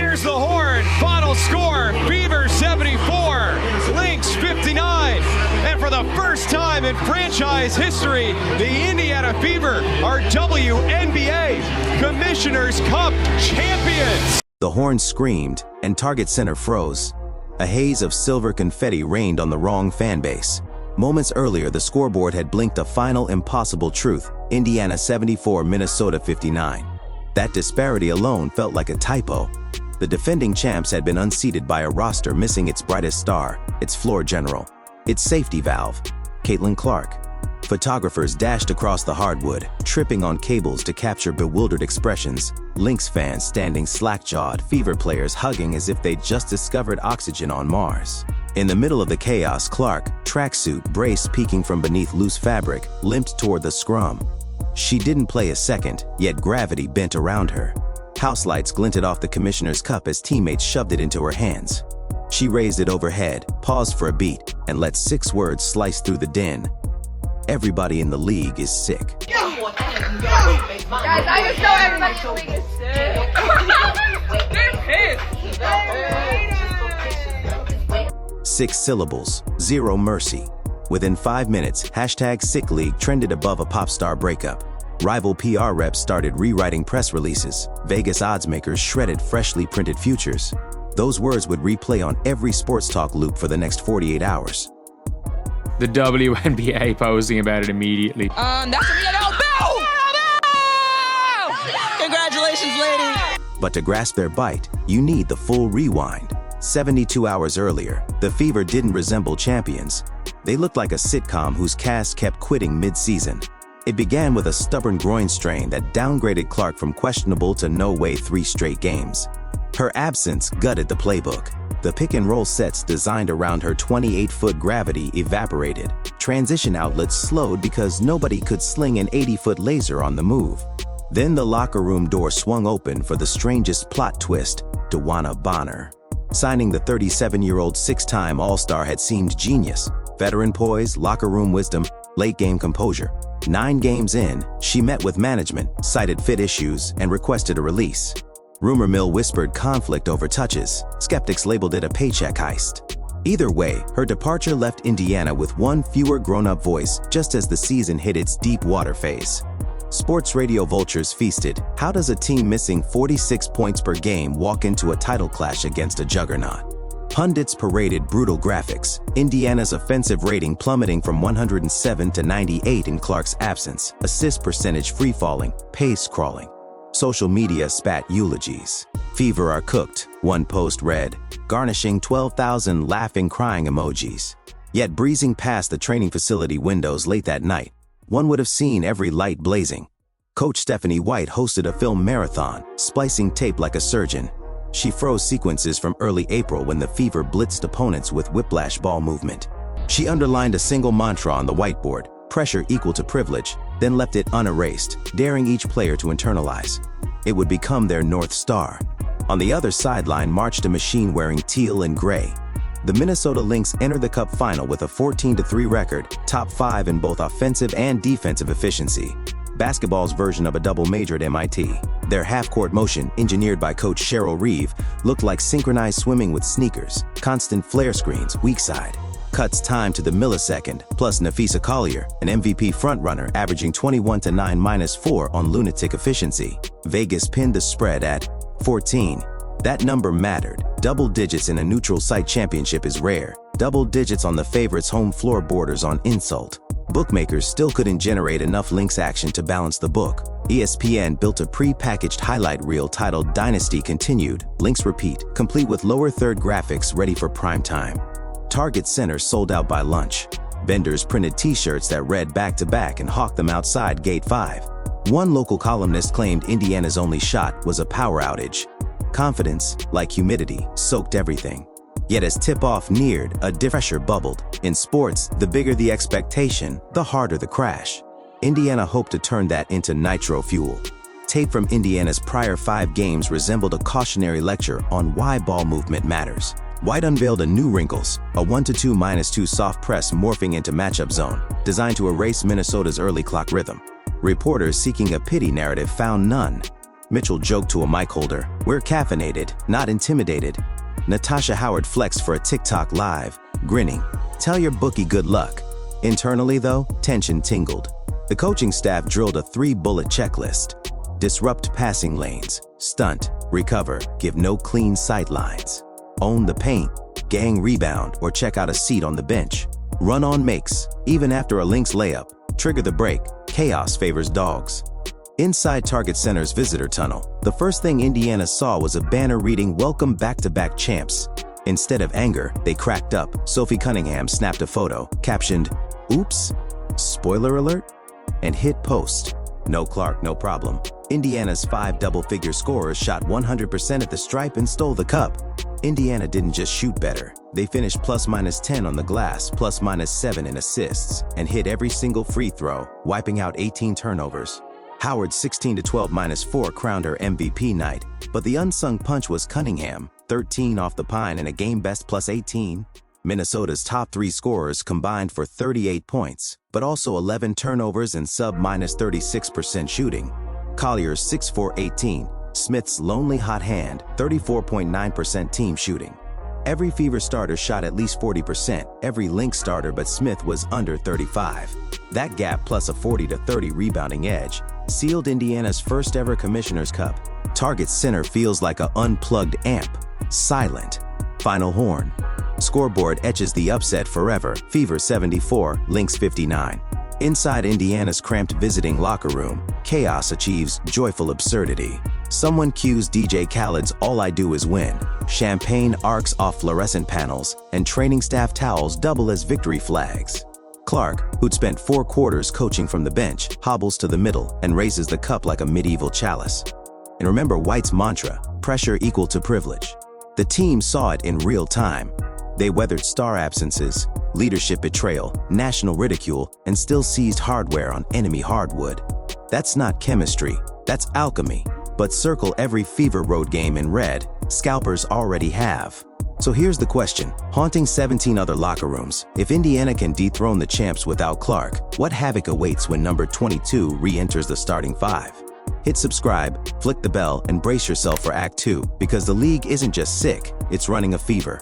Here's the horn. Final score, Fever 74, Lynx 59. And for the first time in franchise history, the Indiana Fever are WNBA Commissioner's Cup champions. The horn screamed, and Target Center froze. A haze of silver confetti rained on the wrong fan base. Moments earlier, the scoreboard had blinked a final impossible truth: Indiana 74, Minnesota 59. That disparity alone felt like a typo. The defending champs had been unseated by a roster missing its brightest star, its floor general, its safety valve, Caitlin Clark. Photographers dashed across the hardwood, tripping on cables to capture bewildered expressions. Lynx fans standing slack-jawed, Fever players hugging as if they'd just discovered oxygen on Mars. In the middle of the chaos, Clark, tracksuit brace peeking from beneath loose fabric, limped toward the scrum. She didn't play a second, yet gravity bent around her. House lights glinted off the Commissioner's Cup as teammates shoved it into her hands. She raised it overhead, paused for a beat, and let 6 words slice through the din. Everybody in the league is sick. Guys, I just know everybody in the league is sick. They're pissed. 6 syllables, 0 mercy. Within 5 minutes, #SickLeague trended above a pop star breakup. Rival PR reps started rewriting press releases. Vegas odds makers shredded freshly printed futures. Those words would replay on every sports talk loop for the next 48 hours. The WNBA posting about it immediately. That's what we got. Bell! Congratulations, lady! But to grasp their bite, you need the full rewind. 72 hours earlier, the Fever didn't resemble champions. They looked like a sitcom whose cast kept quitting mid-season. It began with a stubborn groin strain that downgraded Clark from questionable to no-way 3 straight games. Her absence gutted the playbook. The pick-and-roll sets designed around her 28-foot gravity evaporated. Transition outlets slowed because nobody could sling an 80-foot laser on the move. Then the locker room door swung open for the strangest plot twist: DeWanna Bonner. Signing the 37-year-old 6-time All-Star had seemed genius. Veteran poise, locker room wisdom, late-game composure. 9 games in, she met with management, cited fit issues, and requested a release. Rumor mill whispered conflict over touches. Skeptics labeled it a paycheck heist. Either way, her departure left Indiana with 1 fewer grown-up voice just as the season hit its deep water phase. Sports radio vultures feasted. How does a team missing 46 points per game walk into a title clash against a juggernaut? Pundits paraded brutal graphics, Indiana's offensive rating plummeting from 107 to 98 in Clark's absence, assist percentage free-falling, pace crawling. Social media spat eulogies. Fever are cooked, one post read, garnishing 12,000 laughing crying emojis. Yet breezing past the training facility windows late that night, one would have seen every light blazing. Coach Stephanie White hosted a film marathon, splicing tape like a surgeon. She froze sequences from early April when the Fever blitzed opponents with whiplash ball movement. She underlined a single mantra on the whiteboard: pressure equal to privilege, then left it unerased, daring each player to internalize. It would become their North Star. On the other sideline marched a machine wearing teal and gray. The Minnesota Lynx entered the Cup final with a 14-3 record, top 5 in both offensive and defensive efficiency. Basketball's version of a double major at MIT. Their half-court motion, engineered by Coach Cheryl Reeve, looked like synchronized swimming with sneakers, constant flare screens, weak side. Cuts time to the millisecond, plus Nafisa Collier, an MVP frontrunner averaging 21-9-4 on lunatic efficiency. Vegas pinned the spread at 14. That number mattered. Double digits in a neutral site championship is rare. Double digits on the favorites' home floor borders on insult. Bookmakers still couldn't generate enough Lynx action to balance the book. ESPN built a pre-packaged highlight reel titled Dynasty Continued, Lynx Repeat, complete with lower third graphics ready for prime time. Target Center sold out by lunch. Vendors printed t-shirts that read back-to-back and hawked them outside Gate 5. One local columnist claimed Indiana's only shot was a power outage. Confidence, like humidity, soaked everything. Yet as tip-off neared, a pressure bubbled. In sports, the bigger the expectation, the harder the crash. Indiana hoped to turn that into nitro fuel. Tape from Indiana's prior 5 games resembled a cautionary lecture on why ball movement matters. White unveiled a new wrinkles, a 1-2-2 soft press morphing into matchup zone, designed to erase Minnesota's early clock rhythm. Reporters seeking a pity narrative found none. Mitchell joked to a mic holder, "We're caffeinated, not intimidated." Natasha Howard flexed for a TikTok live, grinning, "Tell your bookie good luck." Internally though, tension tingled. The coaching staff drilled a 3-bullet checklist. Disrupt passing lanes, stunt, recover, give no clean sight lines. Own the paint, gang rebound, or check out a seat on the bench. Run on makes, even after a Lynx layup. Trigger the break, chaos favors dogs. Inside Target Center's visitor tunnel, the first thing Indiana saw was a banner reading "Welcome back-to-back champs." Instead of anger, they cracked up. Sophie Cunningham snapped a photo, captioned, "Oops, spoiler alert," and hit post. No Clark, no problem. Indiana's 5 double-figure scorers shot 100% at the stripe and stole the cup. Indiana didn't just shoot better. They finished +-10 on the glass, +-7 in assists, and hit every single free throw, wiping out 18 turnovers. Howard's 16-12-4 crowned her MVP night, but the unsung punch was Cunningham, 13 off the pine and a game-best +18. Minnesota's top 3 scorers combined for 38 points, but also 11 turnovers and sub-36% shooting. Collier's 6-4-18, Smith's lonely hot hand, 34.9% team shooting. Every Fever starter shot at least 40%, every Lynx starter but Smith was under 35. That gap plus a 40-30 rebounding edge sealed Indiana's first ever Commissioner's Cup. Target Center feels like a unplugged amp, silent. Final horn. Scoreboard etches the upset forever, Fever 74, Lynx 59. Inside Indiana's cramped visiting locker room, chaos achieves joyful absurdity. Someone cues DJ Khaled's "All I Do Is Win." Champagne arcs off fluorescent panels, and training staff towels double as victory flags. Clark, who'd spent 4 quarters coaching from the bench, hobbles to the middle and raises the cup like a medieval chalice. And remember White's mantra, pressure equal to privilege. The team saw it in real time. They weathered star absences, leadership betrayal, national ridicule, and still seized hardware on enemy hardwood. That's not chemistry, that's alchemy. But circle every Fever road game in red, scalpers already have. So here's the question, haunting 17 other locker rooms. If Indiana can dethrone the champs without Clark, what havoc awaits when number 22 re-enters the starting 5? Hit subscribe, flick the bell, and brace yourself for Act 2, because the league isn't just sick, it's running a fever.